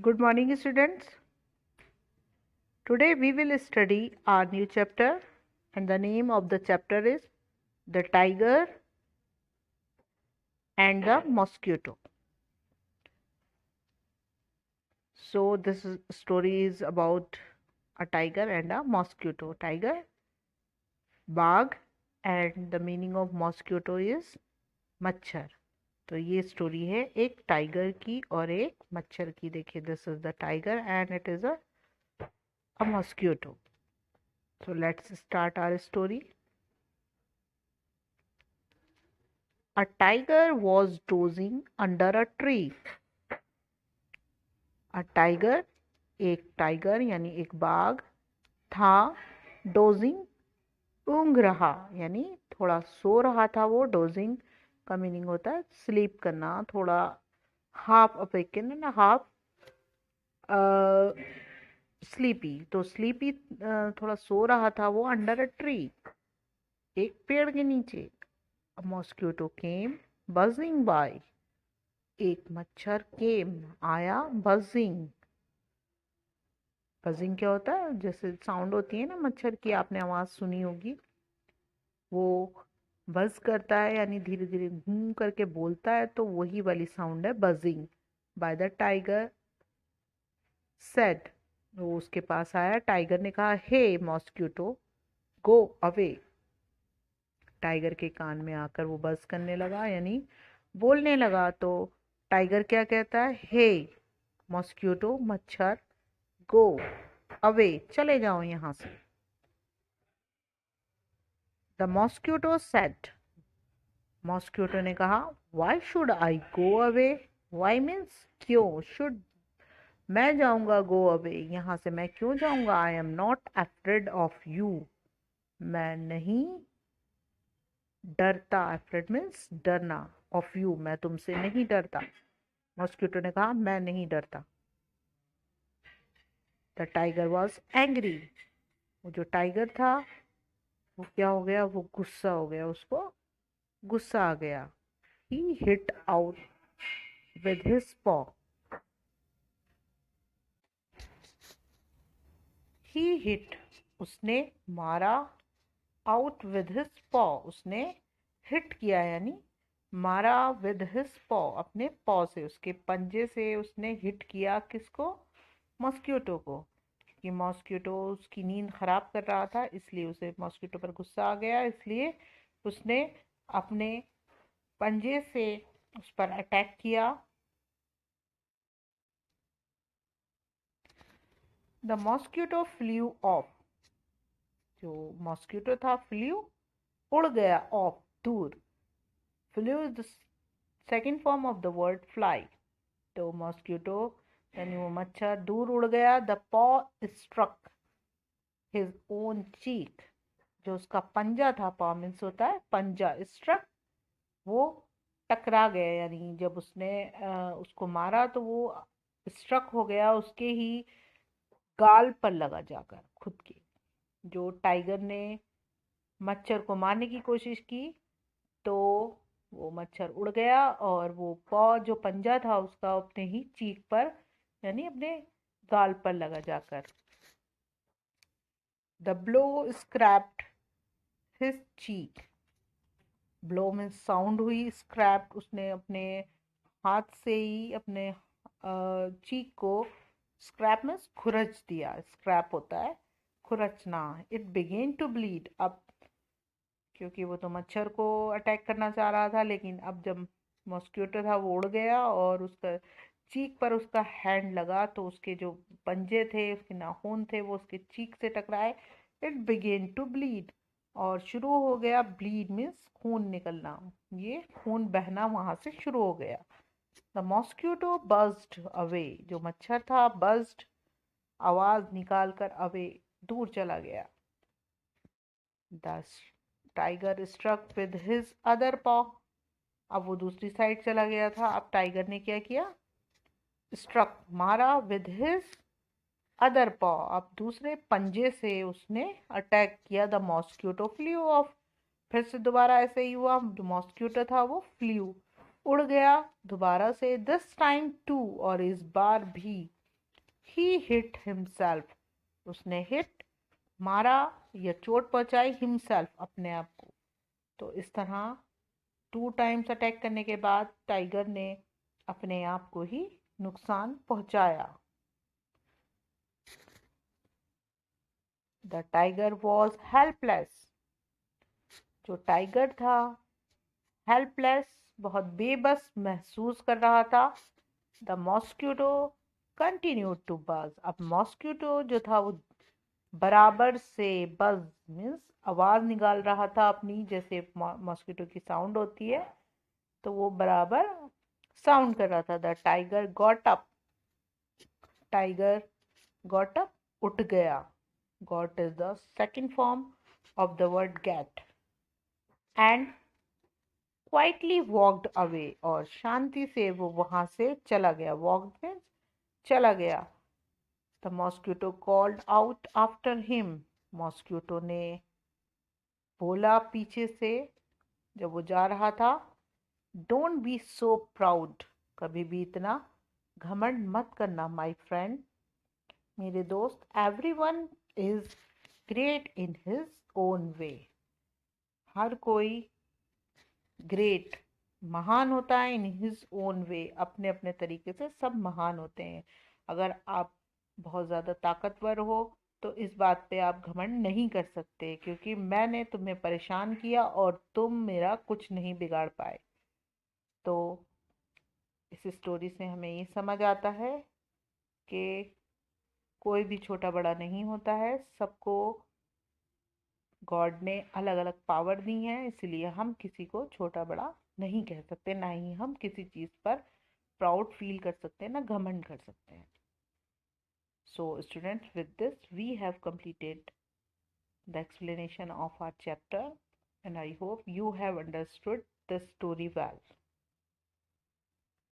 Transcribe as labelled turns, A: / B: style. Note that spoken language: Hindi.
A: Good morning, students. Today we will study our new chapter, and the name of the chapter is The Tiger and the Mosquito. So, story is about a tiger and a mosquito. Tiger, बाघ, and the meaning of mosquito is मच्छर. तो ये स्टोरी है एक टाइगर की और एक मच्छर की. देखिए, this is the tiger and it is a mosquito. So let's start our story. A tiger was dozing under a tree. A tiger, एक टाइगर यानी एक बाघ था. डोजिंग, ऊँग रहा यानी थोड़ा सो रहा था वो. डोजिंग का मीनिंग होता है स्लीप करना, थोड़ा हाफ अवेकन ना हाफ स्लीपी. तो स्लीपी थोड़ा सो रहा था वो अंडर अ ट्री, एक पेड़ के नीचे. A mosquito came buzzing by. एक मच्छर केम आया. बजिंग, बजिंग क्या होता है? जैसे साउंड होती है ना मच्छर की, आपने आवाज सुनी होगी. वो बज करता है यानी धीरे धीरे घूम करके बोलता है, तो वही वाली साउंड है buzzing. By the tiger said, वो उसके पास आया. टाइगर ने कहा, हे मॉस्क्यूटो गो अवे. टाइगर के कान में आकर वो बज करने लगा यानी बोलने लगा. तो टाइगर क्या कहता है? हे मॉस्क्यूटो, मच्छर, गो अवे, चले जाओ यहां से. द मॉस्क्यूटो सेड, मॉस्क्यूटो ने कहा, why should I go away. Why means क्यों, शुड मैं जाऊंगा, गो अवे यहां से मैं क्यों जाऊंगा. I am not afraid of you, मैं नहीं डरता. अफ्रेड मीन्स डरना. ऑफ यू, मैं तुमसे नहीं डरता. मॉस्क्यूटो ने कहा, मैं नहीं डरता. द टाइगर वॉज एंग्री, वो जो टाइगर था वो क्या हो गया? वो गुस्सा हो गया. उसको गुस्सा आ गया. ही हिट आउट विद हिज पॉ. ही हिट, उसने मारा. आउट विद हिज पॉ, उसने हिट किया यानी मारा. विद हिज पॉ, अपने पॉ से, उसके पंजे से उसने हिट किया. किसको? मॉस्क्यूटो को. कि मॉस्क्यूटो उसकी नींद खराब कर रहा था, इसलिए उसे मॉस्क्यूटो पर गुस्सा आ गया. इसलिए उसने अपने पंजे से उस पर अटैक किया. द मॉस्क्यूटो फ्लू ऑफ, जो मॉस्क्यूटो था फ्लू, उड़ गया. ऑफ, दूर. Flu is the second form of the word fly. तो मॉस्क्यूटो यानी वो मच्छर दूर उड़ गया. द पॉ स्ट्रक हिज ओन चीक, जो उसका पंजा था. पॉ मीन्स होता है पंजा. स्ट्रक, वो टकरा गया यानी जब उसने उसको मारा तो वो स्ट्रक हो गया उसके ही गाल पर लगा जाकर खुद के. जो टाइगर ने मच्छर को मारने की कोशिश की तो वो मच्छर उड़ गया और वो पॉ जो पंजा था उसका अपने ही चीक पर यानी अपने गाल पर लगा जाकर. The blow scraped his cheek. Blow में साउंड हुई. स्क्रैप्ड, उसने अपने हाथ से ही अपने चीक को स्क्रैप में खुरच दिया. स्क्रैप होता है खुरचना. It begin to bleed. अब क्योंकि वो तो मच्छर को अटैक करना चाह रहा था, लेकिन अब जब मॉस्क्यूटो था वो उड़ गया और उसका चीक पर उसका हैंड लगा तो उसके जो पंजे थे, उसके नाखून थे, वो उसके चीक से टकराए. इट बिगेन टू ब्लीड, और शुरू हो गया. ब्लीड मीन्स खून निकलना, ये खून बहना वहां से शुरू हो गया. द मॉस्क्यूटो बज्ड अवे, जो मच्छर था बज्ड, आवाज निकाल कर, अवे दूर चला गया. The tiger struck with his other paw, अब वो दूसरी साइड चला गया था. अब टाइगर ने क्या किया? स्ट्रक, मारा. विद हिज अदर पॉ, अब दूसरे पंजे से उसने अटैक किया. द मॉस्क्यूटो फ्लू ऑफ, फिर से दोबारा ऐसे ही हुआ. जो मॉस्क्यूटो था वो फ्लू, उड़ गया दोबारा से. दिस टाइम टू, और इस बार भी. ही हिट हिमसेल्फ, उसने हिट मारा या चोट पहुंचाई हिमसेल्फ, अपने आप को। तो इस तरह 2 टाइम्स अटैक करने के बाद टाइगर ने अपने आप को ही नुकसान पहुंचाया। द टाइगर वॉज हेल्पलेस, जो टाइगर था हेल्पलेस, बहुत बेबस महसूस कर रहा था। द मॉस्क्यूटो कंटिन्यूड टू बज, अब मॉस्क्यूटो जो था वो बराबर से बज मीन्स आवाज निकाल रहा था अपनी, जैसे मॉस्क्यूटो की साउंड होती है तो वो बराबर साउंड कर रहा था। The tiger got up, tiger got up उठ गया। Got is the second form of the word get. And quietly walked away, और शांति से वो वहां से चला गया। वॉकड मीन्स चला गया। The mosquito called out after him, mosquito ने बोला पीछे से जब वो जा रहा था, डोंट बी सो प्राउड, कभी भी इतना घमंड मत करना माय फ्रेंड, मेरे दोस्त। Everyone is great in his own way, हर कोई ग्रेट महान होता है इन हिज ओन वे, अपने अपने तरीके से सब महान होते हैं। अगर आप बहुत ज़्यादा ताकतवर हो तो इस बात पे आप घमंड नहीं कर सकते, क्योंकि मैंने तुम्हें परेशान किया और तुम मेरा कुछ नहीं बिगाड़ पाए। तो इस स्टोरी से हमें ये समझ आता है कि कोई भी छोटा बड़ा नहीं होता है, सबको गॉड ने अलग अलग पावर दी है, इसलिए हम किसी को छोटा बड़ा नहीं कह सकते, ना ही हम किसी चीज़ पर प्राउड फील कर सकते हैं, ना घमंड कर सकते हैं। So students, with this we have completed the explanation of our chapter, and I hope you have understood the story well.